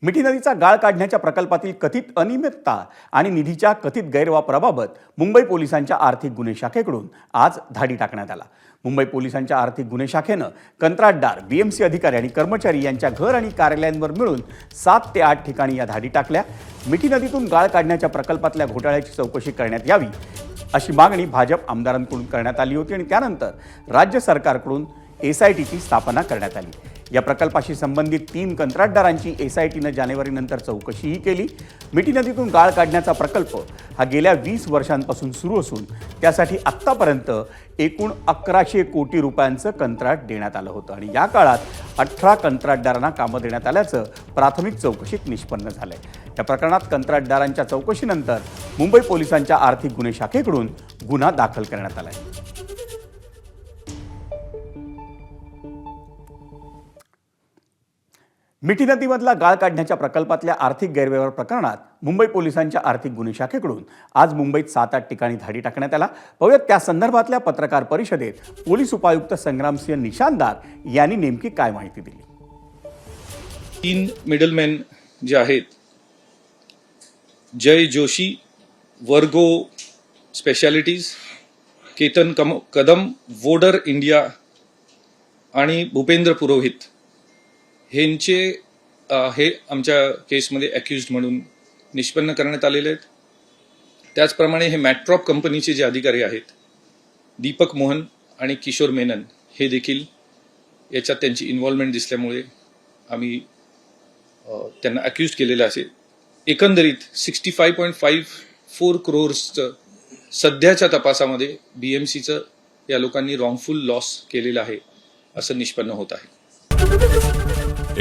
मिठी नदीचा गाळ काढण्याच्या प्रकल्पातील कथित अनियमितता आणि निधीच्या कथित गैरवापराबाबत मुंबई पोलिसांच्या आर्थिक गुन्हे शाखेकडून आज धाडी टाकण्यात आला। मुंबई पोलिसांच्या आर्थिक गुन्हे शाखेनं कंत्राटदार, बीएमसी अधिकारी आणि कर्मचारी यांच्या घर आणि कार्यालयांवर मिळून 7 ते 8 ठिकाणी या धाडी टाकल्या। मिठी नदीतून गाळ काढण्याच्या प्रकल्पातल्या घोटाळ्याची चौकशी करण्यात यावी अशी मागणी भाजप आमदारांकडून करण्यात आली होती आणि त्यानंतर राज्य सरकारकडून एसआयटीची स्थापना करण्यात आली। या प्रकल्पाशी संबंधित 3 कंत्राटदारांची एसआयटीनं जानेवारीनंतर चौकशीही केली। मिठी नदीतून गाळ काढण्याचा प्रकल्प हा गेल्या 20 वर्षांपासून सुरू असून त्यासाठी आत्तापर्यंत एकूण 1100 कोटी रुपयांचं कंत्राट देण्यात आलं होतं आणि या काळात 18 कंत्राटदारांना कामं देण्यात आल्याचं प्राथमिक चौकशीत निष्पन्न झालंय। या प्रकरणात कंत्राटदारांच्या चौकशीनंतर मुंबई पोलिसांच्या आर्थिक गुन्हे शाखेकडून गुन्हा दाखल करण्यात आलाय। मिठी नदीमधला गाळ काढण्याच्या प्रकल्पातल्या आर्थिक गैरव्यवहार प्रकरणात मुंबई पोलिसांच्या आर्थिक गुन्हे शाखेकडून आज मुंबईत 7-8 ठिकाणी धाडी टाकण्यात आला। पाहूयात त्या संदर्भातल्या पत्रकार परिषदेत पोलीस उपायुक्त संग्रामसिंह निशानदार यांनी नेमकी काय माहिती दिली। 3 मिडलमॅन जे आहेत, जय जोशी, वर्गो स्पेशालिटीज, केतन कदम, वोडर इंडिया आणि भूपेंद्र पुरोहित हे आमच्या केसमध्ये अक्युज्ड म्हणून निष्पन्न करण्यात आलेले आहेत। त्याचप्रमाणे हे मॅट्रॉप कंपनीचे जे अधिकारी आहेत, दीपक मोहन आणि किशोर मेनन, हे देखील याच्यात त्यांची इन्व्हॉल्वमेंट दिसल्यामुळे आम्ही त्यांना अक्युज्ड केलेलं असेल। एकंदरीत 65.54 करोड्सचं सध्याच्या तपासामध्ये बीएमसीचं या लोकांनी रॉंगफुल लॉस केलेलं आहे असं निष्पन्न होत आहे।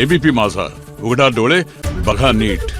एबीपी माझा, उघडा डोळे बघा नीट।